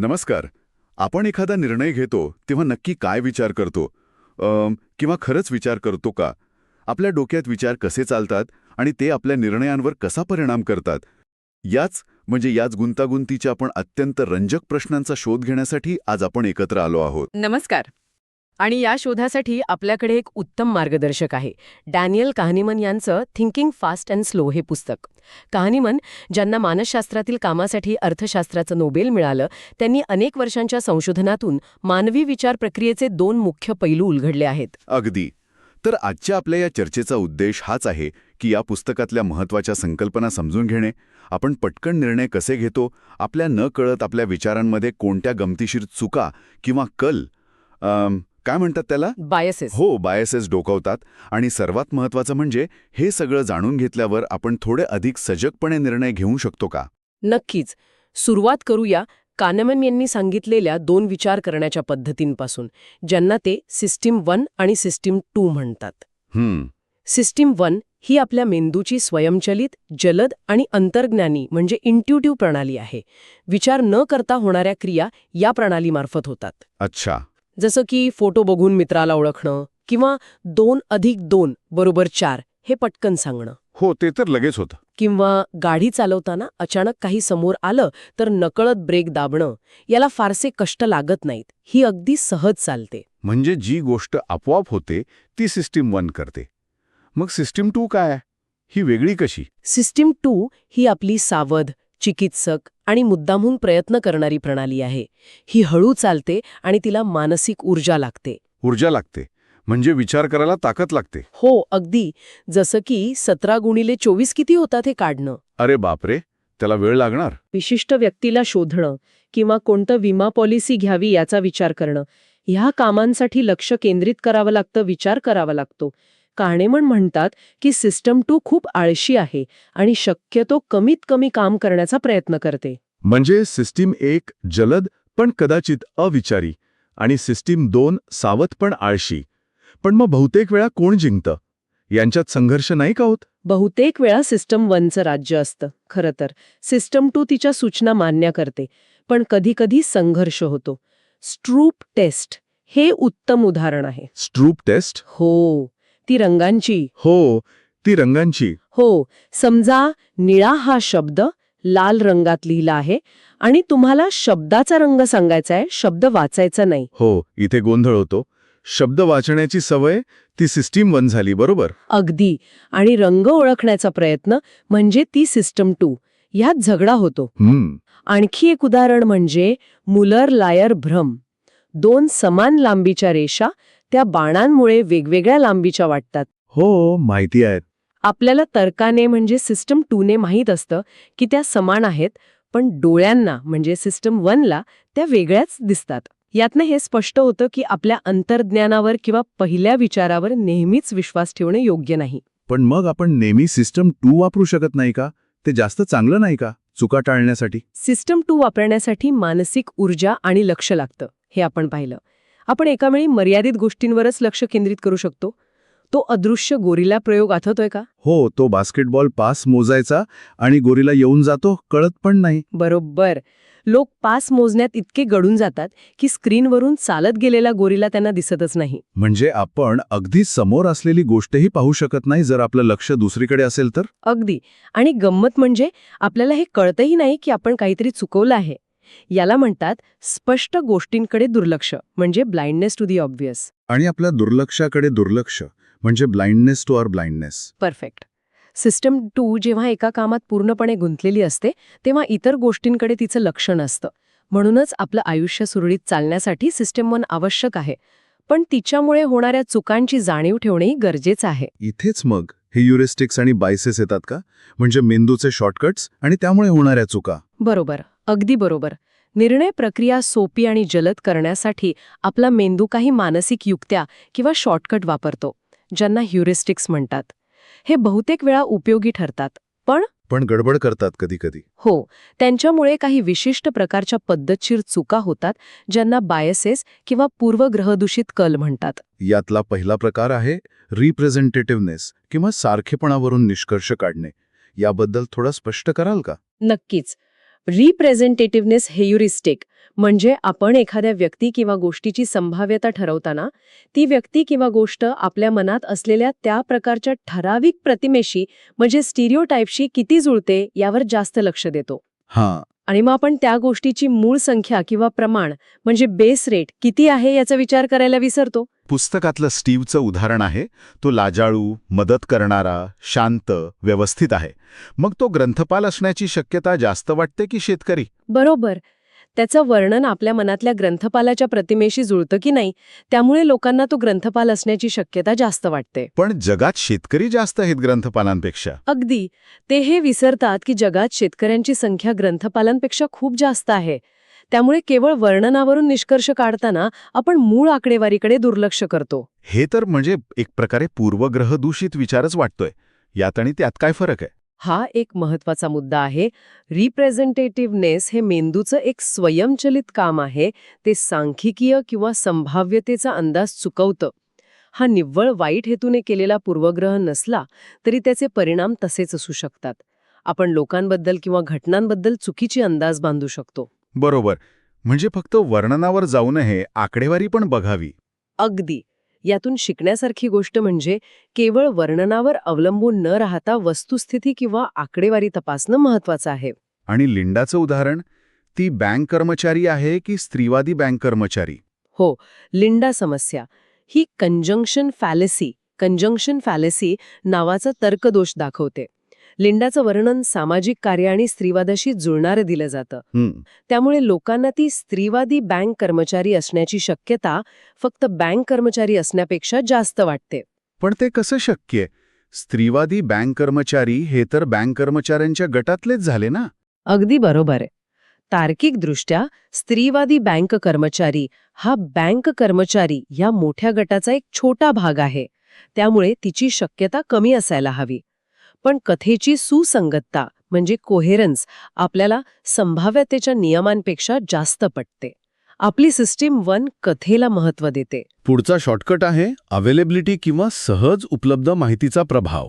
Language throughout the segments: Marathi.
नमस्कार. आपण एखादा निर्णय घेतो तेव्हा नक्की काय विचार करतो? किंवा खरंच विचार करतो का? आपल्या डोक्यात विचार कसे चालतात आणि ते आपल्या निर्णयांवर कसा परिणाम करतात? याच गुंतागुंतीच्या पण अत्यंत रंजक प्रश्नांचा शोध घेण्यासाठी आज आपण एकत्र आलो आहोत. नमस्कार. आणि या शोधासाठी आपल्याकडे एक उत्तम मार्गदर्शक आहे. डॅनियल काहनीमन यांचं थिंकिंग फास्ट अँड स्लो हे पुस्तक. काहनीमन, ज्यांना मानसशास्त्रातील कामासाठी अर्थशास्त्राचं नोबेल मिळालं, त्यांनी अनेक वर्षांच्या संशोधनातून मानवी विचार प्रक्रियेचे 2 मुख्य पैलू उलगडले आहेत. अगदी. तर आजच्या आपल्या या चर्चेचा उद्देश हाच आहे की या पुस्तकातल्या महत्त्वाच्या संकल्पना समजून घेणे, आपण पटकन निर्णय कसे घेतो, आपल्या नकळत आपल्या विचारांमध्ये कोणत्या गमतीशीर चुका किंवा काय म्हणतात त्याला, बायसेस. बायसेस डोकावतात, आणि सर्वात महत्त्वाचं म्हणजे हे सगळं जाणून घेतल्यावर आपण थोडे अधिक सजगपणे निर्णय घेऊ शकतो का? नक्कीच. सुरुवात करूया काहनीमन यांनी सांगितलेल्या 2 विचार करण्याच्या पद्धतींपासून, ज्यांना ते सिस्टीम 1 आणि सिस्टीम 2 म्हणतात. सिस्टीम 1 ही आपल्या मेंदूची स्वयंचलित, जलद आणि अंतर्ज्ञानी म्हणजे इंट्युटिव्ह प्रणाली आहे. विचार न करता होणाऱ्या क्रिया या प्रणालीमार्फत होतात. अच्छा. जसं की फोटो बघून मित्राला ओळखणं किंवा 2+2 = 4 हे पटकन सांगणं. हो, ते तर लगेच होतं. किंवा गाडी चालवताना अचानक काही समोर आलं तर नकळत ब्रेक दाबणं. याला फारसे कष्ट लागत नाहीत, ही अगदी सहज चालते. म्हणजे जी गोष्ट आपोआप होते ती सिस्टीम 1 करते. मग सिस्टीम 2 काय? ही वेगळी कशी? सिस्टीम 2 ही आपली सावध, चिकित्सक आणि मुद्दामहून प्रयत्न करणारी प्रणाली आहे. ही हळू चालते आणि तिला मानसिक ऊर्जा लागते. ऊर्जा लागते म्हणजे विचार करायला ताकद लागते. हो, अगदी. जसं की 17x24 किती होतात हे काढणं. अरे बापरे, त्याला वेळ लागणार. विशिष्ट व्यक्तीला शोधणं किंवा कोणतं विमा पॉलिसी घ्यावी याचा विचार करणं, ह्या कामांसाठी लक्ष केंद्रित करावं लागतं, विचार करावा लागतो. काहनीमन म्हणतात की सिस्टम 2 खूप आळशी आहे आणि शक्यतो कमीत कमी काम करण्याचा प्रयत्न करते. म्हणजे सिस्टीम 1 जलद पण कदाचित अविचारी आणि सिस्टीम 2 सावध पण आळशी. पण मग बहुतेक वेळा कोण जिंकतं? यांच्यात संघर्ष नाही का होत? बहुतेक वेळा सिस्टम 1चं राज्य असतं. खरं तर सिस्टम 2 तिच्या सूचना मान्य करते, पण कधीकधी संघर्ष होतो. स्ट्रूप टेस्ट हे उत्तम उदाहरण आहे. Stroop test? हो, ती रंगांची. ती रंगांची. हो, समजा निळा हा शब्द लाल रंगात लिहिला आहे आणि तुम्हाला शब्दाचा रंग सांगायचा आहे, शब्द वाचायचा नाही. हो, इथे गोंधळ होतो. शब्द वाचण्याची सवय ती सिस्टीम 1 झाली, बरोबर? अगदी. आणि रंग ओळखण्याचा प्रयत्न म्हणजे ती सिस्टम 2. ह्यात झगडा होतो. आणखी एक उदाहरण म्हणजे मुलर-लायर भ्रम. 2 समान लांबीच्या रेषा त्या बाणांमुळे वेगवेगळ्या लांबीच्या वाटतात. हो, माहिती आहे. आपल्याला तर्काने म्हणजे सिस्टम 2 ने माहीत असतं की त्या समान आहेत, पण डोळ्यांना म्हणजे सिस्टम 1 ला त्या वेगळ्याच दिसतात. यातनं हे स्पष्ट होतं की आपल्या अंतर्ज्ञानावर किंवा पहिल्या विचारावर नेहमीच विश्वास ठेवणं योग्य नाही. पण मग आपण नेहमी सिस्टम 2 वापरू शकत नाही का? ते जास्त चांगलं नाही का चुका टाळण्यासाठी? सिस्टम 2 वापरण्यासाठी मानसिक ऊर्जा आणि लक्ष लागतं, हे आपण पाहिलं. आपण एकावेळी मर्यादित गोष्टींवरच लक्ष केंद्रित करू शकतो. तो अदृश्य गोरिला प्रयोग आठवतोय का? हो, तो बास्केटबॉल पास मोजायचा आणि गोरिला येऊन जातो, कळत पण नाही. बरोबर. लोक पास मोजण्यात इतके गढून जातात की स्क्रीनवरून चालत गेलेला गोरिला त्यांना दिसतच नाही. म्हणजे आपण अगदी समोर असलेली गोष्टही पाहू शकत नाही जर आपलं लक्ष दुसरीकडे असेल तर? अगदी. आणि गंमत म्हणजे आपल्याला हे कळतही नाही की आपण काहीतरी चुकवलं आहे. याला म्हणतात स्पष्ट गोष्टींकडे दुर्लक्ष, म्हणजे ब्लाइंडनेस टू दी ऑब्व्हियस. आणि आपल्या दुर्लक्षाकडे दुर्लक्ष म्हणजे blindness to our blindness. Perfect. System 2 जेव्हा एका कामात पूर्णपणे गुंतलेली असते तेव्हा इतर गोष्टींकडे तिचं लक्ष नसतं. म्हणूनच आपलं आयुष्य सुरळीत चालण्यासाठी सिस्टम 1 आवश्यक आहे, पण तिच्यामुळे होणाऱ्या चुकांची जाणीव ठेवणेही गरजेचं आहे. इथेच मग हे ह्युरिस्टिक्स आणि बायसेस येतात का? म्हणजे मेंदूचे शॉर्टकट्स आणि त्यामुळे होणाऱ्या चुका. बरोबर, अगदी बरोबर. निर्णय प्रक्रिया सोपी आणि जलद करण्यासाठी आपला मेंदू काही मानसिक युक्त्या किंवा शॉर्टकट वापरतो, ज्यांना ह्युरिस्टिक्स म्हणतात. हे बहुतेक वेळा उपयोगी ठरतात, पण गडबड करतात कधी कधी. हो, त्यांच्यामुळे काही विशिष्ट प्रकारच्या पद्धतशीर चुका होतात, ज्यांना बायसेस किंवा पूर्वग्रहदूषित कल म्हणतात. यातला पहिला प्रकार आहे रिप्रेझेंटेटिव्हनेस किंवा सारखेपणावरून निष्कर्ष काढणे. याबद्दल थोडं स्पष्ट कराल का? नक्कीच. रिप्रेझेंटेटिव्हनेस हेयुरिस्टिक म्हणजे आपण एखाद्या व्यक्ती किंवा गोष्टीची संभाव्यता ठरवताना ती व्यक्ती किंवा गोष्ट आपल्या मनात असलेल्या त्या प्रकारच्या ठराविक प्रतिमेशी म्हणजे स्टिरिओटाईपशी किती जुळते यावर जास्त लक्ष देतो. हां. आणि मग आपण त्या गोष्टीची मूळ संख्या किंवा प्रमाण म्हणजे बेस रेट किती आहे याचा विचार करायला विसरतो. पुस्तकातलं स्टीव्हचं उदाहरण आहे, तो लाजाळू, मदत करणारा, शांत, व्यवस्थित आहे. मग तो ग्रंथपाल असण्याची शक्यता जास्त वाटते की शेतकरी? बरोबर. त्याचं वर्णन आपल्या मनातल्या ग्रंथपालाच्या प्रतिमेशी जुळतं की नाही, त्यामुळे लोकांना तो ग्रंथपाल असण्याची शक्यता जास्त वाटते. पण जगात शेतकरी जास्त आहेत ग्रंथपालांपेक्षा. अगदी. ते हे विसरतात की जगात शेतकऱ्यांची संख्या ग्रंथपालांपेक्षा खूप जास्त आहे. त्यामुळे केवळ वर्णनावरून निष्कर्ष काढताना आपण मूळ आकडेवारीकडे दुर्लक्ष करतो. हे तर म्हणजे एक प्रकारे पूर्वग्रहदूषित विचारच वाटतोय. यात आणि त्यात काय फरक आहे? हा एक महत्वाचा मुद्दा आहे. रिप्रेझेंटेटिव्हनेस हे मेंदूचं एक स्वयंचलित काम आहे. ते सांख्यिकीय किंवा संभाव्यतेचा अंदाज चुकवतं. हा निव्वळ वाईट हेतूने केलेला पूर्वग्रह नसला तरी त्याचे परिणाम तसेच असू शकतात. आपण लोकांबद्दल किंवा घटनांबद्दल चुकीची अंदाज बांधू शकतो. बरोबर. म्हणजे फक्त वर्णनावर जाऊ नये, आकडेवारी पण बघावी. अगदी. यातून शिकण्यासारखी गोष्ट म्हणजे केवळ वर्णनावर अवलंबून न राहता वस्तुस्थिती किंवा आकडेवारी तपासणं महत्वाचं आहे. आणि लिंडाचं उदाहरण, ती बँक कर्मचारी आहे की स्त्रीवादी बँक कर्मचारी? हो, लिंडा समस्या ही कंजंक्शन फॅलेसी नावाचा तर्कदोष दाखवते. लिंडाचं वर्णन सामाजिक कार्य आणि स्त्रीवादाशी जुळणारं दिलं जातं. त्यामुळे लोकांना ती स्त्रीवादी बँक कर्मचारी असण्याची शक्यता फक्त बँक कर्मचारी असण्यापेक्षा जास्त वाटते. पण ते कसं शक्य आहे? स्त्रीवादी बँक कर्मचारी हे तर बँक कर्मचाऱ्यांच्या गटातलेच झाले ना? अगदी बरोबर आहे. तार्किकदृष्ट्या स्त्रीवादी बँक कर्मचारी हा बँक कर्मचारी या मोठ्या गटाचा एक छोटा भाग आहे. त्यामुळे तिची शक्यता कमी असायला हवी. पण कथेची सुसंगतता म्हणजे कोहेरन्स आपल्याला संभाव्यतेच्या नियमांपेक्षा जास्त पटते. आपली सिस्टीम 1 कथेला महत्त्व देते. पुढचा शॉर्टकट आहे अवेलेबिलिटी किंवा सहज उपलब्ध माहितीचा प्रभाव.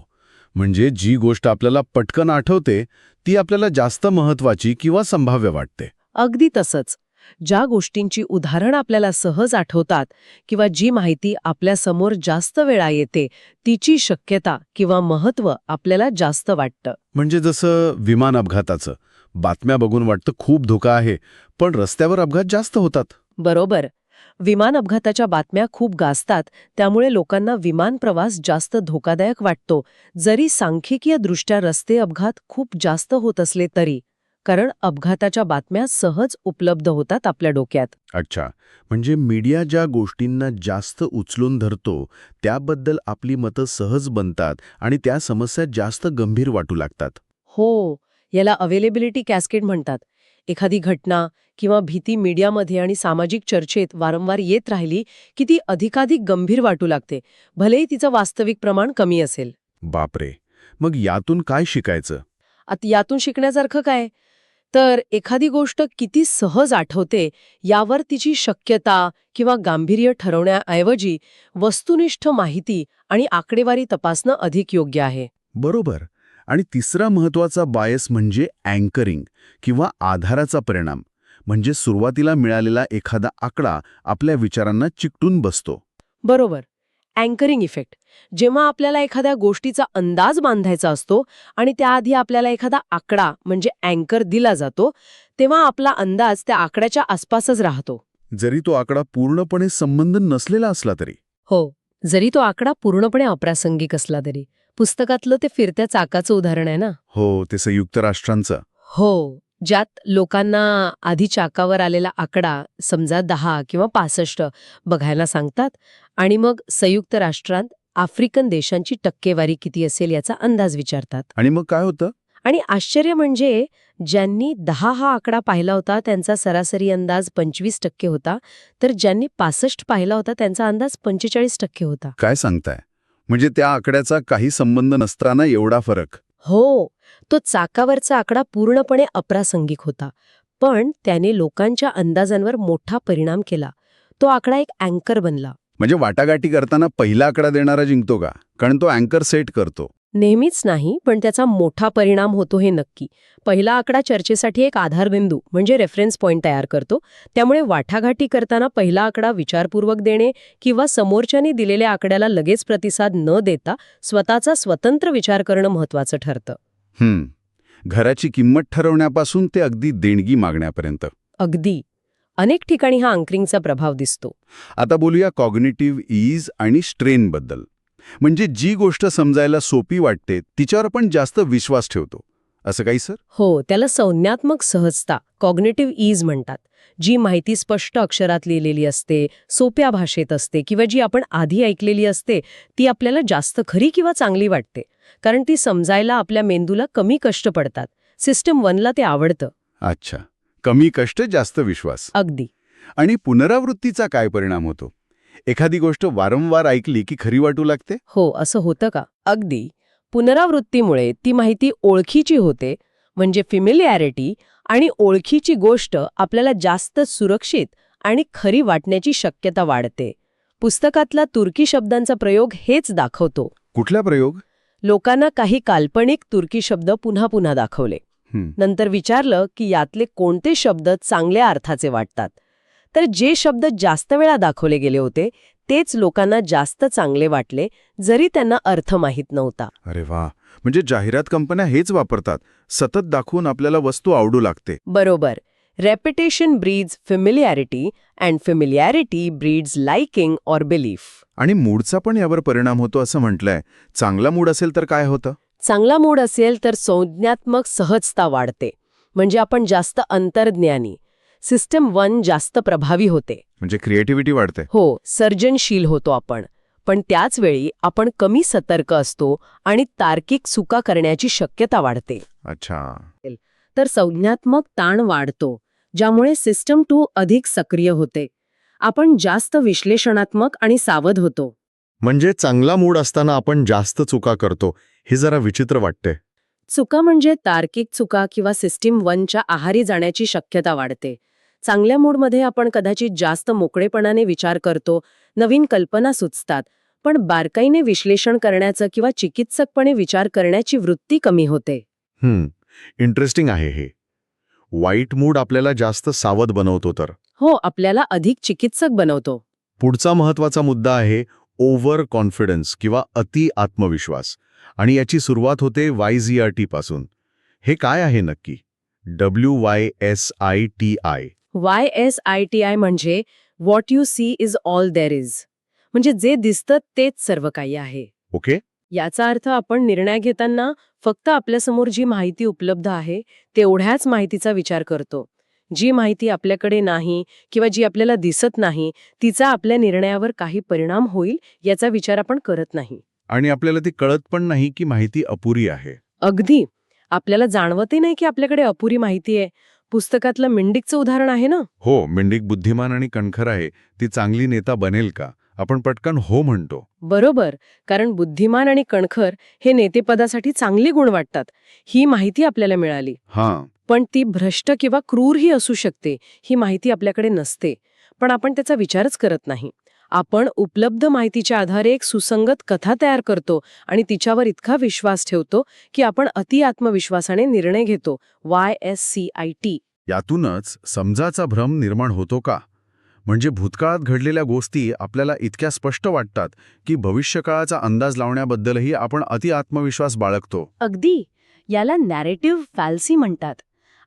म्हणजे जी गोष्ट आपल्याला पटकन आठवते ती आपल्याला जास्त महत्वाची किंवा संभाव्य वाटते. अगदी तसंच. ज्या गोष्टींची उदाहरण आपल्याला सहज आठवतात किंवा जी माहिती आपल्यासमोर जास्त वेळा येते तिची शक्यता किंवा महत्त्व आपल्याला जास्त वाटतं. म्हणजे जसं विमान अपघाताचं. बातम्या बघून वाटतं खूप धोका आहे, पण रस्त्यावर अपघात जास्त होतात. बरोबर. विमान अपघाताच्या बातम्या खूप गाजतात, त्यामुळे लोकांना विमान प्रवास जास्त धोकादायक वाटतो, जरी सांख्यिकीयदृष्ट्या रस्ते अपघात खूप जास्त होत असले तरी. कारण अपघाताच्या बातम्या सहज उपलब्ध होतात आपल्या डोक्यात. अच्छा, म्हणजे मीडिया ज्या गोष्टींना जास्त उचलून धरतो त्याबद्दल आपली मतं सहज बनतात आणि त्या समस्या जास्त गंभीर वाटू लागतात. हो, याला अवेलेबिलिटी कॅस्केड म्हणतात. एखादी घटना किंवा भीती मीडियामध्ये आणि सामाजिक चर्चेत वारंवार येत राहिली की ती अधिकाधिक गंभीर वाटू लागते, भलेही तिचं वास्तविक प्रमाण कमी असेल. बापरे, मग यातून काय शिकायचं? आता यातून शिकण्यासारखं काय? तर एखादी गोष्ट किती सहज आठवते यावर तिची शक्यता किंवा गांभीर्य ठरवण्याऐवजी वस्तुनिष्ठ माहिती आणि आकडेवारी तपासणं अधिक योग्य आहे. बरोबर. आणि तिसरा महत्वाचा बायस म्हणजे अँकरिंग किंवा आधाराचा परिणाम. म्हणजे सुरुवातीला मिळालेला एखादा आकडा आपल्या विचारांना चिकटून बसतो. बरोबर. Anchoring effect. जेव्हा आपल्याला एखाद्या गोष्टीचा अंदाज बांधायचा असतो आणि त्याआधी आपल्याला एखादा आकडा म्हणजे अँकर दिला जातो, तेव्हा आपला अंदाज त्या आकड्याच्या आसपासच राहतो. जरी तो आकडा पूर्णपणे संबंध नसलेला असला तरी. हो, जरी तो आकडा पूर्णपणे अप्रासंगिक असला तरी. पुस्तकातलं ते फिरत्या चाकाचं उदाहरण आहे ना. हो, ते संयुक्त राष्ट्रांचं. हो, ज्यात लोकांना आधी चाकावर आलेला आकडा समजा 10 किंवा 65 बघायला सांगतात आणि मग संयुक्त राष्ट्रांत आफ्रिकन देशांची टक्केवारी किती असेल याचा अंदाज विचारतात. आणि मग काय होतं? आणि आश्चर्य म्हणजे ज्यांनी 10 हा आकडा पाहिला होता त्यांचा सरासरी अंदाज 25% होता, तर ज्यांनी 65 पाहिला होता त्यांचा अंदाज 45% होता. काय सांगताय? म्हणजे त्या आकड्याचा काही संबंध नसताना एवढा फरक? हो, तो चाकावरचा आकडा पूर्णपणे अप्रासंगिक होता, पण त्याने लोकांच्या अंदाजांवर मोठा परिणाम केला. तो आकडा एक अँकर बनला. म्हणजे वाटाघाटी करताना पहिला आकडा देणारा जिंकतो का? कारण तो अँकर सेट करतो. नेहमीच नाही, पण त्याचा मोठा परिणाम होतो हे नक्की. पहिला आकडा चर्चेसाठी एक आधारबिंदू म्हणजे रेफरन्स पॉइंट तयार करतो. त्यामुळे वाटाघाटी करताना पहिला आकडा विचारपूर्वक देणे किंवा समोरच्यानी दिलेल्या आकड्याला लगेच प्रतिसाद न देता स्वतःचा स्वतंत्र विचार करणं महत्वाचं ठरतं. घराची किंमत ठरवण्यापासून ते अगदी देणगी मागण्यापर्यंत. अगदी. अनेक ठिकाणी हा अँकरिंगचा प्रभाव दिसतो. आता बोलूया कॉग्निटिव्ह ईज आणि स्ट्रेनबद्दल. म्हणजे जी गोष्ट समजायला सोपी वाटते तिच्यावर आपण जास्त विश्वास ठेवतो, असं काही सर? हो, त्याला संज्ञात्मक सहजता, कॉग्निटिव्ह ईज म्हणतात. जी माहिती स्पष्ट अक्षरात लिहिलेली असते, सोप्या भाषेत असते किंवा जी आपण आधी ऐकलेली असते ती आपल्याला जास्त खरी किंवा चांगली वाटते. कारण ती समजायला आपल्या मेंदूला कमी कष्ट पडतात. सिस्टम 1ला ते आवडतं. अच्छा, कमी कष्ट जास्त विश्वास. अगदी. आणि पुनरावृत्तीचा काय परिणाम होतो? एखादी गोष्ट वारंवार ऐकली की खरी वाटू लागते? हो, असं होतं का? अगदी. पुनरावृत्तीमुळे ती माहिती ओळखीची होते, म्हणजे फिमिलियॅरिटी, आणि ओळखीची गोष्ट आपल्याला जास्त सुरक्षित आणि खरी वाटण्याची शक्यता वाढते. पुस्तकातला तुर्की शब्दांचा प्रयोग हेच दाखवतो. कुठला प्रयोग? लोकांना काही काल्पनिक तुर्की शब्द पुन्हा पुन्हा दाखवले. नंतर विचारलं की यातले कोणते शब्द चांगल्या अर्थाचे वाटतात. तर जे शब्द जास्त वेळा दाखवले गेले होते तेच लोकांना जास्त चांगले वाटले, जरी त्यांना अर्थ माहीत नव्हता. अरे वा, म्हणजे जाहिरात कंपन्या हेच वापरतात, सतत दाखवून आपल्याला वस्तू आवडू लागते. बरोबर. Repetition breeds familiarity and familiarity breeds liking or belief. आणि मूडचा पण यावर परिणाम होतो असं म्हटलंय. चांगला मूड असेल तर काय होतं? चांगला मूड असेल तर संज्ञात्मक सहजता वाढते, म्हणजे आपण जास्त अंतर्ज्ञानी. सिस्टम 1 जास्त प्रभावी होते. म्हणजे क्रिएटिव्हिटी वाढते. हो, सर्जनशील होतो आपण. पण त्याच वेळी आपण कमी सतर्क असतो आणि तार्किक चुका करण्याची शक्यता वाढते. अच्छा. तर संज्ञात्मक ताण वाढतो, ज्यामुळे सिस्टम 2 अधिक सक्रिय होते. आपण जास्त विश्लेषणात्मक आणि सावध होतो. म्हणजे चांगला मूड असताना आपण जास्त चुका करतो, हे जरा विचित्र वाटते. चुका म्हणजे तार्किक चुका किंवा सिस्टीम 1च्या आहारी जाण्याची शक्यता वाढते. चांगल्या मूडमध्ये आपण कदाचित जास्त मोकळेपणाने विचार करतो, नवीन कल्पना सुचतात, पण बारकाईने विश्लेषण करण्याचं किंवा चिकित्सकपणे विचार करण्याची वृत्ती कमी होते. इंटरेस्टिंग आहे हे. वाईट मूड आपल्याला जास्त सावध बनवतो तर. हो, आपल्याला अधिक चिकित्सक बनवतो. पुढचा महत्वाचा मुद्दा आहे ओव्हर कॉन्फिडन्स किंवा अति आत्मविश्वास. आणि याची सुरुवात होते YZRT पासून. हे काय आहे नक्की? WYSITI. YSITI म्हणजे what you see is all there is. म्हणजे जे दिसतं तेच सर्व काही आहे. ओके. याचा अर्थ आपण निर्णय घेताना फक्त आपल्यासमोर जी माहिती उपलब्ध आहे तेवढ्याच माहितीचा विचार करतो. जी माहिती आपल्याकडे नाही किंवा जी आपल्याला दिसत नाही तिचा आपल्या निर्णयावर काही परिणाम होईल याचा विचार आपण करत नाही. आणि आपल्याला ती कळत पण नाही की माहिती अपुरी आहे. अगदी. आपल्याला जाणवतही नाही की आपल्याकडे अपुरी माहिती आहे. पुस्तकातलं मिंडिकचं उदाहरण आहे ना. हो, मिंडिक बुद्धिमान आणि कणखर आहे. ती चांगली नेता बनेल का? आपण पटकन हो म्हणतो. बरोबर. कारण बुद्धिमान आणि कणखर हे नेतेपदासाठी चांगली गुण वाटतात. ही माहिती आपल्याला मिळाली. हां. पण ती भ्रष्ट किंवा क्रूरही असू शकते. ही माहिती आपल्याकडे नसते. पण आपण त्याचा विचारच करत नाही. आपण उपलब्ध माहितीच्या आधारे एक सुसंगत कथा तयार करतो आणि तिच्यावर इतका विश्वास ठेवतो की आपण अति आत्मविश्वासाने निर्णय घेतो. YSCIT. यातूनच समजाचा भ्रम निर्माण होतो का? म्हणजे भूतकाळात घडलेल्या गोष्टी आपल्याला इतक्या स्पष्ट वाटतात की भविष्यकाळाचा अंदाज लावण्याबद्दलही आपण अति आत्मविश्वास बाळगतो. अगदी. याला नॅरेटिव्ह फॅल्सी म्हणतात.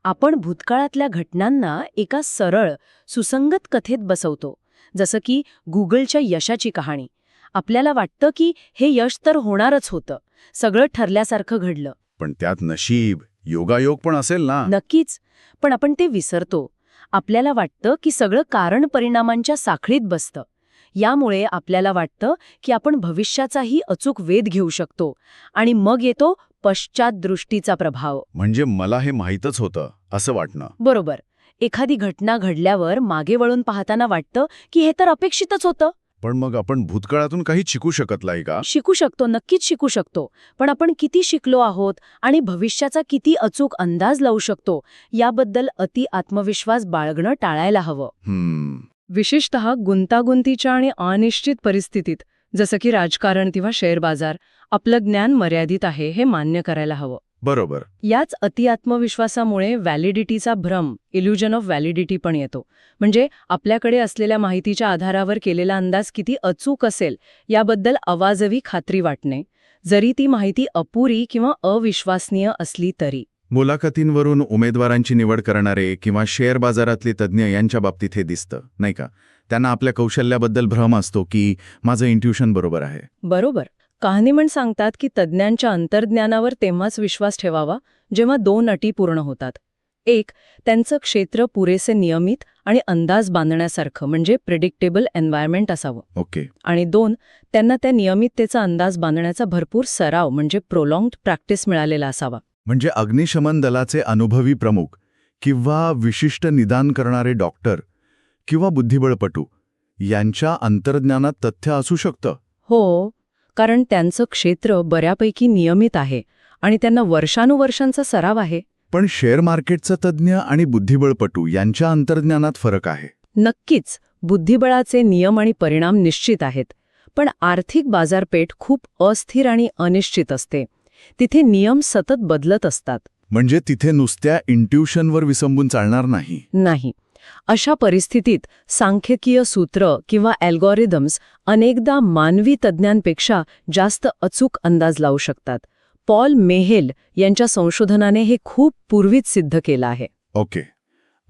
आपण भूतकाळातल्या घटनांना एका सरळ, सुसंगत कथेत बसवतो. जसं की गुगलच्या यशाची कहाणी. आपल्याला वाटतं की हे यश तर होणारच होतं. सगळं ठरल्यासारखं घडलं. पण त्यात नशीब, योगायोग पण असेल ना? नक्कीच. पण आपण ते विसरतो. आपल्याला वाटतं की सगळं कारण परिणामांच्या साखळीत बसतं. यामुळे आपल्याला वाटतं की आपण भविष्याचाही अचूक वेध घेऊ शकतो. आणि मग येतो पश्चात दृष्टीचा प्रभाव. म्हणजे मला हे माहीतच होतं असं वाटणं. बरोबर. एखादी घटना घडल्यावर मागे वळून पाहताना वाटतं की हे तर अपेक्षितच होतं. पण मग आपण भूतकाळातून काही शिकू शकत नाही का? शिकू शकतो, नक्कीच शिकू शकतो. पण आपण किती शिकलो आहोत आणि भविष्याचा किती अचूक अंदाज लावू शकतो याबद्दल अति आत्मविश्वास बाळगणं टाळायला हवं. विशेषतः गुंतागुंतीच्या आणि अनिश्चित परिस्थितीत, जसं की राजकारण किंवा शेअर बाजार. आपलं ज्ञान मर्यादित आहे हे मान्य करायला हवं. बरोबर. याच अतिआत्मविश्वासामुळे व्हॅलिडिटीचा भ्रम, इल्युजन ऑफ व्हॅलिडिटी पण येतो. म्हणजे आपल्याकडे असलेल्या माहितीच्या आधारावर केलेला अंदाज किती अचूक असेल याबद्दल अवाजवी खात्री वाटणे, जरी ती माहिती अपुरी किंवा अविश्वसनीय असली तरी. मुलाखतींवरून उमेदवारांची निवड करणारे किंवा शेअर बाजारातले तज्ज्ञ यांच्या बाबतीत हे दिसतं, नाही का? त्यांना आपल्या कौशल्याबद्दल भ्रम असतो की माझं इंट्युशन बरोबर आहे. बरोबर. kahneman सांगतात की तज्ज्ञांच्या अंतर्ज्ञानावर तेव्हाच विश्वास ठेवावा जेव्हा 2 अटी पूर्ण होतात. 1. त्यांचं क्षेत्र पुरेसे नियमित आणि अंदाज बांधण्यासारखं म्हणजे प्रिडिक्टेबल एन्व्हायरमेंट असावं. ओके. आणि 2. त्यांना त्या नियमिततेचा अंदाज बांधण्याचा भरपूर सराव म्हणजे प्रोलॉंग्ड प्रॅक्टिस मिळालेला असावा. म्हणजे अग्निशमन दलाचे अनुभवी प्रमुख किंवा विशिष्ट निदान करणारे डॉक्टर किंवा बुद्धिबळपटू यांच्या अंतर्ज्ञानात तथ्य असू शकतं. हो, कारण त्यांचं क्षेत्र बऱ्यापैकी नियमित आहे आणि त्यांना वर्षानुवर्षांचा सराव आहे. पण शेअर मार्केटचा तज्ज्ञ आणि बुद्धिबळपटू यांच्या अंतर्ज्ञानात फरक आहे. नक्कीच, बुद्धिबळाचे नियम आणि परिणाम निश्चित आहेत. पण आर्थिक बाजारपेठ खूप अस्थिर आणि अनिश्चित असते. तिथे नियम सतत बदलत असतात. म्हणजे तिथे नुसत्या इंट्युशनवर विसंबून चालणार नाही. नाही. अशा परिस्थितीत सांख्यिकीय सूत्र किंवा अल्गोरिदम्स अनेकदा मानवी तज्ज्ञांपेक्षा जास्त अचूक अंदाज लावू शकतात. पॉल मेहेल यांच्या संशोधनाने हे खूप पूर्वीच सिद्ध केलं आहे. ओके.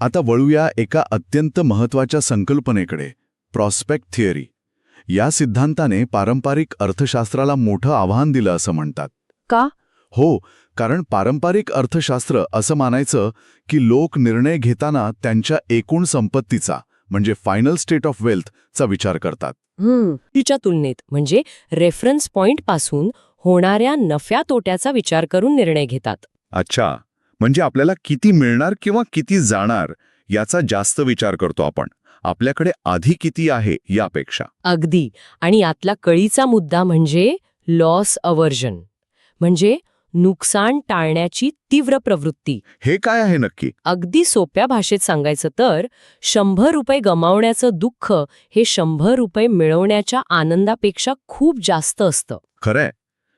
आता वळूया एका अत्यंत महत्त्वाच्या संकल्पनेकडे, प्रॉस्पेक्ट थिअरी. या सिद्धांताने पारंपरिक अर्थशास्त्राला मोठं आव्हान दिलं असं म्हणतात. का? हो, कारण पारंपरिक अर्थशास्त्र असं मानायचं की लोक निर्णय घेताना त्यांच्या एकूण संपत्तीचा म्हणजे फायनल स्टेट ऑफ वेल्थचा विचार करतात. तिच्या तुलनेत म्हणजे रेफरन्स पॉइंट पासून होणाऱ्या नफ्या तोट्याचा विचार करून निर्णय घेतात. अच्छा, म्हणजे आपल्याला किती मिळणार किंवा किती जाणार याचा जास्त विचार करतो आपण, आपल्याकडे आधी किती आहे यापेक्षा. अगदी. आणि यातला कळीचा मुद्दा म्हणजे लॉस अवर्जन, म्हणजे नुकसान टाळण्याची तीव्र प्रवृत्ती. हे काय आहे नक्की? अगदी सोप्या भाषेत सांगायचं तर 100 रुपये गमावण्याचं दुःख हे 100 रुपये मिळवण्याच्या आनंदापेक्षा खूप जास्त असतं. खरंय,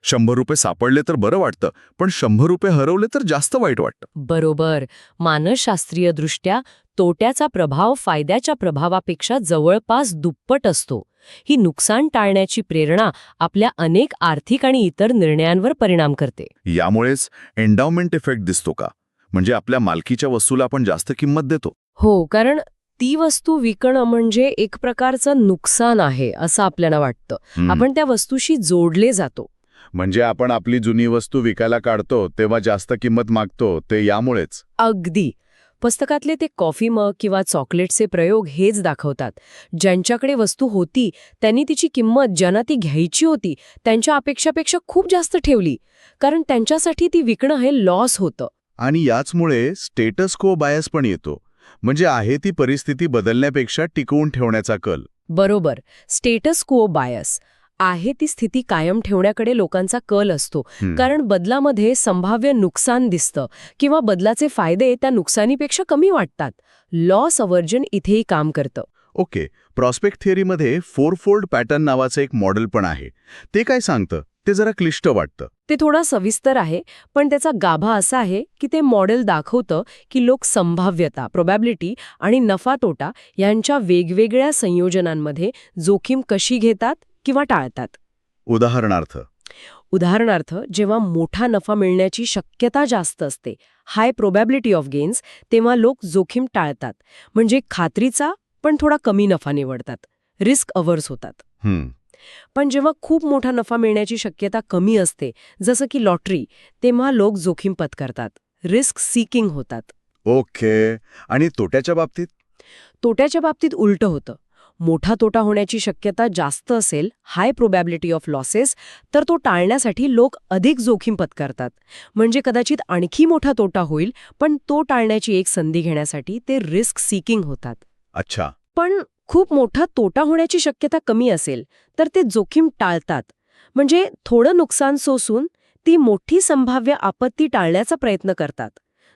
100 रुपये सापडले तर बरं वाटतं, पण 100 रुपये हरवले तर जास्त वाईट वाटतं. बरोबर. मानसशास्त्रीयदृष्ट्या तोट्याचा प्रभाव फायद्याच्या प्रभावापेक्षा जवळपास दुप्पट असतो. ही नुकसान टाळण्याची प्रेरणा आपल्या अनेक आर्थिक आणि इतर निर्णयांवर परिणाम करते. यामुळेच एंडावमेंट इफेक्ट दिसतो का? म्हणजे आपल्या मालकीच्या वस्तूला आपण जास्त किंमत देतो. हो, कारण ती वस्तू विकणं म्हणजे एक प्रकारचं नुकसान आहे असं आपल्याला वाटतं. आपण त्या वस्तूशी जोडले जातो. म्हणजे आपण आपली जुनी वस्तू विकायला काढतो तेव्हा जास्त किंमत मागतो, ते यामुळेच. अगदी. पुस्तकातले ते कॉफी मग किंवा चॉकलेटचे प्रयोग हेच दाखवतात. ज्यांच्याकडे वस्तू होती त्यांनी तिची किंमत ज्यांना ती घ्यायची होती त्यांच्या अपेक्षापेक्षा खूप जास्त ठेवली, कारण त्यांच्यासाठी ती विकणं हे लॉस होतं. आणि याचमुळे स्टेटस को बायस पण येतो, म्हणजे आहे ती परिस्थिती बदलण्यापेक्षा टिकवून ठेवण्याचा कल. बरोबर. स्टेटस क्वो बायस आहे ती स्थिती कायम ठेवण्याकडे लोकांचा कल असतो, कारण बदलामध्ये संभाव्य नुकसान दिसतं किंवा बदलाचे फायदे त्या नुकसानीपेक्षा कमी वाटतात. लॉस अवर्जन इथेही काम करतं. ओके, प्रॉस्पेक्ट थिअरीमध्ये 4फोल्ड पॅटर्न नावाचं एक मॉडेल पण आहे. ते काय सांगतं? ते जरा क्लिष्ट वाटतं. ते थोडा सविस्तर आहे, पण त्याचा गाभा असा आहे की ते मॉडेल दाखवतं की लोक संभाव्यता, प्रोबॅबिलिटी आणि नफा तोटा यांच्या वेगवेगळ्या संयोजनांमध्ये जोखीम कशी घेतात किंवा टाळतात. उदाहरणार्थ जेव्हा मोठा नफा मिळण्याची शक्यता जास्त असते, हाय प्रोबॅबिलिटी ऑफ गेन्स, तेव्हा लोक जोखीम टाळतात, म्हणजे खात्रीचा पण थोडा कमी नफा निवडतात, रिस्क अव्हर्स होतात. पण जेव्हा खूप मोठा नफा मिळण्याची शक्यता कमी असते, जसं की लॉटरी, तेव्हा लोक जोखीम पत्करतात, रिस्क सीकिंग होतात. ओके, आणि तोट्याच्या बाबतीत? तोट्याच्या बाबतीत उलटं होतं. मोठा तोटा होण्याची शक्यता जास्त असेल, हाय प्रोबॅबिलिटी ऑफ लॉसेस, तर तो टाळण्यासाठी लोक अधिक जोखीम पत्करतात. म्हणजे कदाचित आणखी मोठा तोटा होईल, पण तो टाळण्याची एक संधी घेण्यासाठी ते रिस्क सीकिंग होतात. अच्छा. पण खूप मोठा तोटा होण्याची शक्यता कमी असेल तर ते जोखीम टाळतात, म्हणजे थोडं नुकसान सोसून ती मोठी संभाव्य आपत्ती टाळण्याचा प्रयत्न करतात,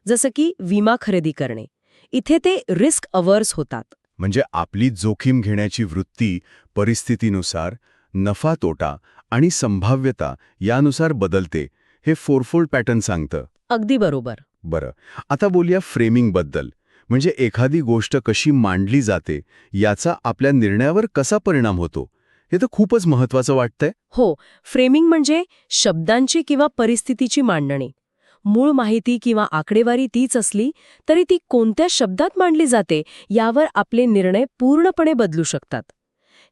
जसं की विमा खरेदी करणे. इथे ते रिस्क अव्हर्स होतात. म्हणजे आपली जोखीम घेण्याची वृत्ती परिस्थितीनुसार नफा तोटा आणि संभाव्यता यानुसार बदलते हे फोरफोल्ड पॅटर्न सांगतं. अगदी बरोबर. बरं, आता बोलूया फ्रेमिंगबद्दल. म्हणजे एखादी गोष्ट कशी मांडली जाते याचा आपल्या निर्णयावर कसा परिणाम होतो, हे तर खूपच महत्वाचं वाटतंय. हो, फ्रेमिंग म्हणजे शब्दांची किंवा परिस्थितीची मांडणी. मूळ माहिती किंवा आकडेवारी तीच असली तरी ती कोणत्या शब्दात मांडली जाते यावर आपले निर्णय पूर्णपणे बदलू शकतात.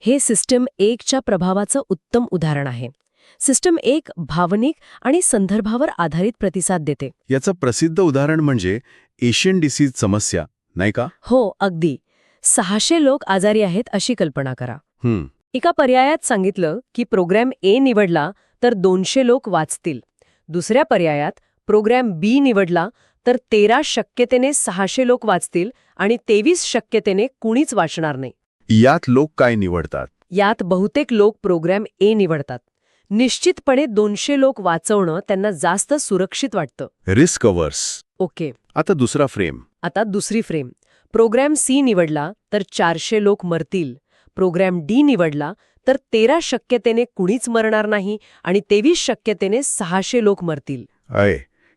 हे सिस्टम 1च्या प्रभावाचं उत्तम उदाहरण आहे. सिस्टम 1 भावनिक आणि संदर्भावर आधारित प्रतिसाद देते. याचं प्रसिद्ध उदाहरण म्हणजे एशियन डिसीज समस्या, नाही का? हो, अगदी. 600 लोक आजारी आहेत अशी कल्पना करा. एका पर्यायात सांगितलं की प्रोग्रॅम ए निवडला तर 200 लोक वाचतील. दुसऱ्या पर्यायात प्रोग्रॅम बी निवडला तर 13 शक्यतेने 600 लोक वाचतील आणि 23 शक्यतेने कुणीच वाचणार नाही. यात लोक काय निवडतात? यात बहुतेक लोक प्रोग्रॅम ए निवडतात. निश्चितपणे 200 लोक वाचवणं त्यांना जास्त सुरक्षित वाटतं. Risk averse. ओके, आता दुसरा फ्रेम. आता दुसरी फ्रेम. प्रोग्रॅम सी निवडला तर 400 लोक मरतील. प्रोग्रॅम डी निवडला तर 13 शक्यतेने कुणीच मरणार नाही आणि 23 शक्यतेने 600 लोक मरतील.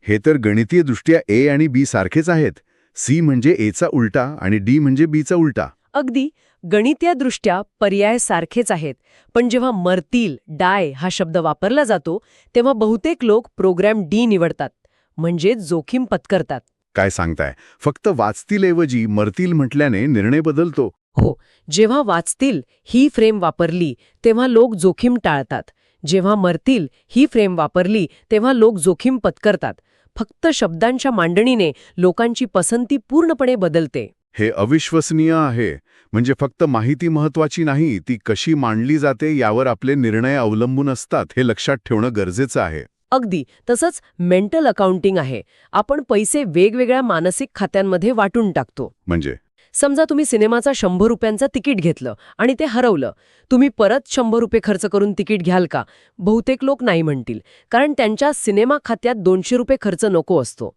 हे तर गणितीयदृष्ट्या ए आणि बी सारखेच आहेत. सी म्हणजे एचा उलटा आणि डी म्हणजे बीचा उलटा. अगदी. गणितीयदृष्ट्या पर्याय सारखेच आहेत, पण जेव्हा मरतील, डाय हा शब्द वापरला जातो तेव्हा बहुतेक लोक प्रोग्रॅम डी निवडतात, म्हणजे जोखीम पत्करतात. काय सांगताय? फक्त वाचतीलऐवजी मरतील म्हटल्याने निर्णय बदलतो. हो, जेव्हा वाचतील ही फ्रेम वापरली तेव्हा लोक जोखीम टाळतात. जेव्हा मरतील ही फ्रेम वापरली तेव्हा लोक जोखीम पत्करतात. फक्त शब्दांच्या मांडणीने लोकांची पसंती पूर्णपणे बदलते. हे अविश्वसनीय आहे. म्हणजे फक्त माहिती महत्वाची नाही, ती कशी मांडली जाते यावर आपले निर्णय अवलंबून असतात, हे लक्षात ठेवणं गरजेचं आहे. अगदी. तसंच मेंटल अकाउंटिंग आहे. आपण पैसे वेगवेगळ्या मानसिक खात्यांमध्ये वाटून टाकतो. म्हणजे समजा तुम्ही सिनेमाचा 100 रुपयांचा तिकीट घेतलं आणि ते हरवलं. तुम्ही परत 100 रुपये खर्च करून तिकीट घ्याल का? बहुतेक लोक नाही म्हणतील, कारण त्यांच्या सिनेमा खात्यात 200 रुपये खर्च नको असतो.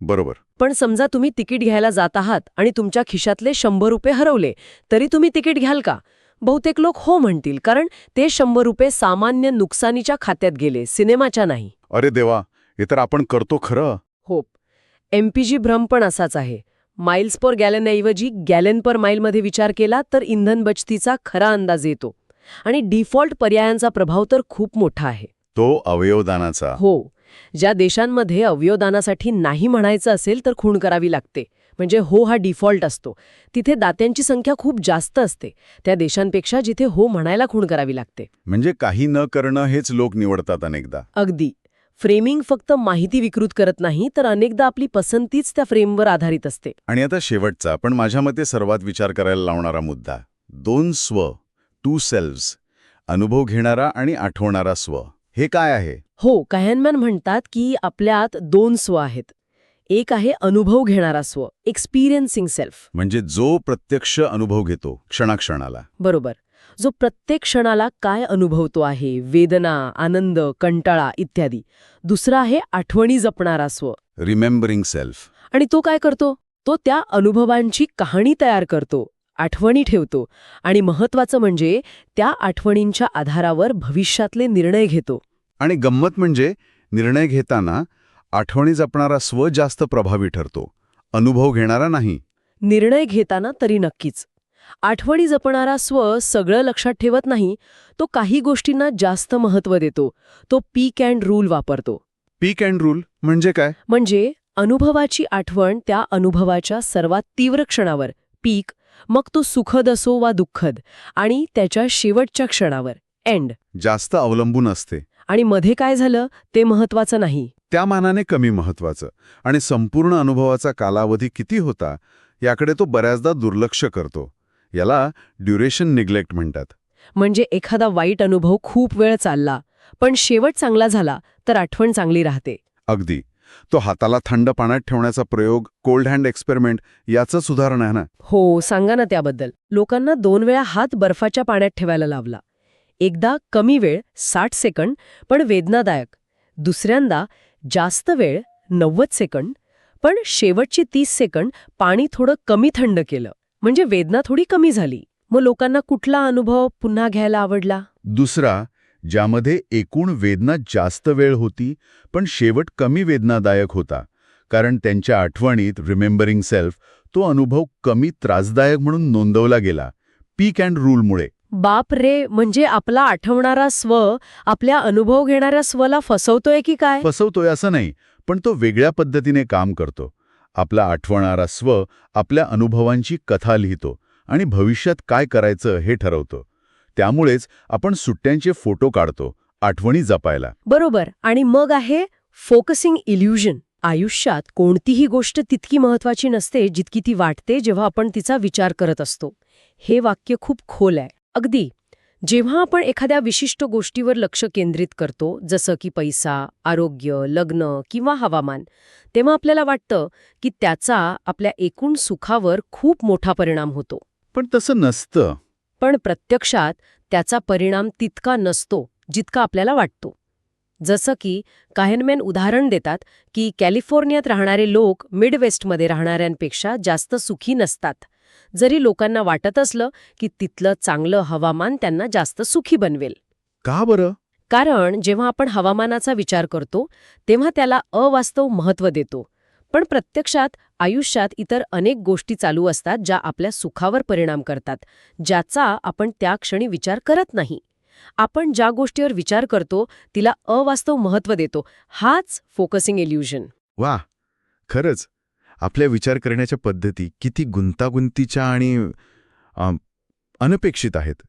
बरोबर. पण समजा तुम्ही तिकीट घ्यायला जात आहात आणि तुमच्या खिशातले 100 रुपये हरवले, तरी तुम्ही तिकीट घ्याल का? बहुतेक लोक हो म्हणतील, कारण ते 100 रुपये सामान्य नुकसानीच्या खात्यात गेले, सिनेमाच्या नाही. अरे देवा, हे तर आपण करतो खरं. हो. MPG भ्रम पण असाच आहे. माइल्स पर गॅलनऐवजी गॅलन पर माइलमध्ये विचार केला तर इंधन बचतीचा खरा अंदाज येतो. आणि डिफॉल्ट पर्यायांचा प्रभाव तर खूप मोठा आहे. तो अवयवदानाचा. हो. ज्या देशांमध्ये अवयवदानासाठी नाही म्हणायचं असेल तर खूण करावी लागते, म्हणजे हो हा डिफॉल्ट असतो, तिथे दात्यांची संख्या खूप जास्त असते त्या देशांपेक्षा जिथे हो म्हणायला खूण करावी लागते. म्हणजे काही न करणं हेच लोक निवडतात अनेकदा. अगदी. फ्रेमिंग फक्त माहिती विकृत करत नाही, तर अनेकदा आपली पसंतीच त्या फ्रेमवर आधारित असते. आणि आता शेवटचा, पण माझ्या मते सर्वात विचार करायला लावणारा मुद्दा. 2 स्व, 2 सेल्व्स. अनुभव घेणारा आणि आठवणारा स्व. हे काय आहे? हो, काहनमॅन म्हणतात की आपल्यात 2 स्व आहेत. एक आहे अनुभव घेणारा स्व, एक्सपिरियन्सिंग सेल्फ. म्हणजे जो प्रत्यक्ष अनुभव घेतो क्षणाक्षणाला. बरोबर. जो प्रत्येक क्षणाला काय अनुभवतो आहे, वेदना, आनंद, कंटाळा इत्यादी. दुसरा आहे आठवणी जपणारा स्व, रिमेंबरिंग सेल्फ. आणि तो काय करतो? तो त्या अनुभवांची कहाणी तयार करतो, आठवणी ठेवतो आणि महत्वाचं म्हणजे त्या आठवणींच्या आधारावर भविष्यातले निर्णय घेतो. आणि गंमत म्हणजे निर्णय घेताना आठवणी जपणारा स्व जास्त प्रभावी ठरतो, अनुभव घेणारा नाही. निर्णय घेताना तरी नक्कीच. आठवणी जपणारा स्व सगळं लक्षात ठेवत नाही, तो काही गोष्टींना जास्त महत्त्व देतो. तो पीक अँड रूल वापरतो. पीक अँड रूल म्हणजे काय? म्हणजे अनुभवाची आठवण त्या अनुभवाच्या सर्वात तीव्र क्षणावर, पीक, मग तो सुखद असो वा दुःखद, आणि त्याच्या शेवटच्या क्षणावर, एंड, जास्त अवलंबून असते. आणि मध्ये काय झालं ते महत्वाचं नाही. त्या मानाने कमी महत्वाचं. आणि संपूर्ण अनुभवाचा कालावधी किती होता याकडे तो बऱ्याचदा दुर्लक्ष करतो. याला ड्युरेशन निग्लेक्ट म्हणतात. म्हणजे एखादा वाईट अनुभव खूप वेळ चालला, पण शेवट चांगला झाला तर आठवण चांगली राहते. अगदी. तो हाताला थंड पाण्यात ठेवण्याचा प्रयोग, कोल्ड हँड एक्सपेरिमेंट, याचंच उदाहरण आहे ना? हो, सांगा ना त्याबद्दल. लोकांना 2 वेळा हात बर्फाच्या पाण्यात ठेवायला लावला. एकदा कमी वेळ 60 सेकंड पण वेदनादायक. दुसऱ्यांदा जास्त वेळ 90 सेकंड पण शेवटची 30 सेकंड पाणी थोडं कमी थंड केलं, म्हणजे वेदना थोडी कमी झाली. मग लोकांना कुठला अनुभव पुन्हा घ्यायला आवडला? दुसरा, ज्यामध्ये एकूण वेदना जास्त वेळ होती पण शेवट कमी वेदनादायक होता, कारण त्यांच्या आठवणीत रिमेंबरिंग सेल्फ तो अनुभव कमी त्रासदायक म्हणून नोंदवला गेला, पीक अँड रूलमुळे. बाप रे, म्हणजे आपला आठवणारा स्व आपल्या अनुभव घेणाऱ्या स्वला फसवतोय की काय? फसवतोय असं नाही, पण तो वेगळ्या पद्धतीने काम करतो. आपला आठवणारा स्व आपल्या अनुभवांची कथा लिहितो आणि भविष्यात काय करायचं हे ठरवतो. त्यामुळेच आपण सुट्ट्यांचे फोटो काढतो, आठवणी जपायला. बरोबर. आणि मग आहे फोकसिंग इल्युजन. आयुष्यात कोणतीही गोष्ट तितकी महत्वाची नसते जितकी ती वाटते जेव्हा आपण तिचा विचार करत असतो. हे वाक्य खूप खोल आहे. अगदी जेव्हा आपण एखाद्या विशिष्ट गोष्टीवर लक्ष केंद्रित करतो, जसं की पैसा, आरोग्य, लग्न किंवा हवामान, तेव्हा आपल्याला वाटतं की त्याचा आपल्या एकूण सुखावर खूप मोठा परिणाम होतो. पण तसं नसतं. पण प्रत्यक्षात त्याचा परिणाम तितका नसतो जितका आपल्याला वाटतो. जसं की काहनमॅन उदाहरण देतात की कॅलिफोर्नियात राहणारे लोक मिडवेस्टमध्ये राहणाऱ्यांपेक्षा जास्त सुखी नसतात, जरी लोकांना वाटत असलं की तिथलं चांगलं हवामान त्यांना जास्त सुखी बनवेल. का बरं? कारण जेव्हा आपण हवामानाचा विचार करतो तेव्हा त्याला अवास्तव महत्त्व देतो. पण प्रत्यक्षात आयुष्यात इतर अनेक गोष्टी चालू असतात ज्या आपल्या सुखावर परिणाम करतात, ज्याचा आपण त्या क्षणी विचार करत नाही. आपण ज्या गोष्टीवर विचार करतो तिला अवास्तव महत्त्व देतो. हाच फोकसिंग इल्युजन. वा, खरंच आपल्या विचार करण्याच्या पद्धती किती गुंतागुंतीच्या आणि अनपेक्षित आहेत.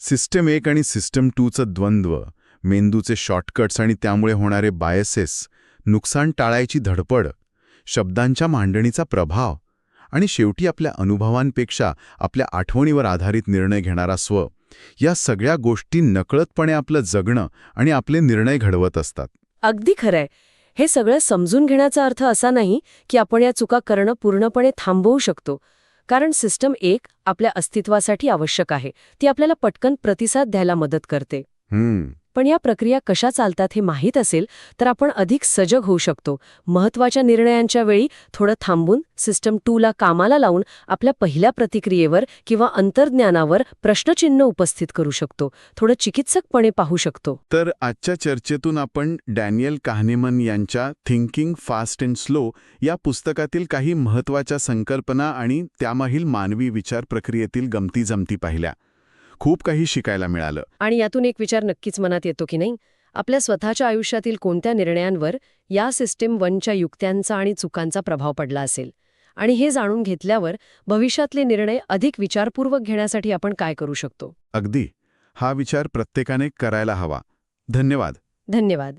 सिस्टम 1 आणि सिस्टम 2चं द्वंद्व, मेंदूचे शॉर्टकट्स आणि त्यामुळे होणारे बायसेस, नुकसान टाळायची धडपड, शब्दांच्या मांडणीचा प्रभाव आणि शेवटी आपल्या अनुभवांपेक्षा आपल्या आठवणीवर आधारित निर्णय घेणारा स्व, या सगळ्या गोष्टी नकळतपणे आपलं जगणं आणि आपले निर्णय घडवत असतात. अगदी खरंय. हे सगळं समजून घेण्याचा अर्थ असा नाही की आपण या चुका करणं पूर्णपणे थांबवू शकतो. कारण सिस्टम 1 आपल्या अस्तित्वासाठी आवश्यक आहे. ती आपल्याला पटकन प्रतिसाद द्यायला मदत करते. पण या प्रक्रिया कशा चालतात हे माहीत असेल तर आपण अधिक सजग होऊ शकतो. महत्त्वाच्या निर्णयांच्या वेळी थोडं थांबून सिस्टम 2ला कामाला लावून आपल्या पहिल्या प्रतिक्रियेवर किंवा अंतर्ज्ञानावर प्रश्नचिन्ह उपस्थित करू शकतो. थोडं चिकित्सकपणे पाहू शकतो. तर आजच्या चर्चेतून आपण डॅनियल काहनेमन यांच्या थिंकिंग फास्ट अँड स्लो या पुस्तकातील काही महत्त्वाच्या संकल्पना आणि त्यामागील मानवी विचार प्रक्रियेतील गमती-जमती पाहिल्या. खूप काही शिकायला मिळालं. आणि यातून एक विचार नक्कीच मनात येतो की नाही, आपल्या स्वतःच्या आयुष्यातील कोणत्या निर्णयांवर या सिस्टम 1च्या युक्त्यांचा आणि चुकांचा प्रभाव पडला असेल. आणि हे जाणून घेतल्यावर भविष्यातले निर्णय अधिक विचारपूर्वक घेण्यासाठी आपण काय करू शकतो. अगदी. हा विचार प्रत्येकाने करायला हवा. धन्यवाद. धन्यवाद.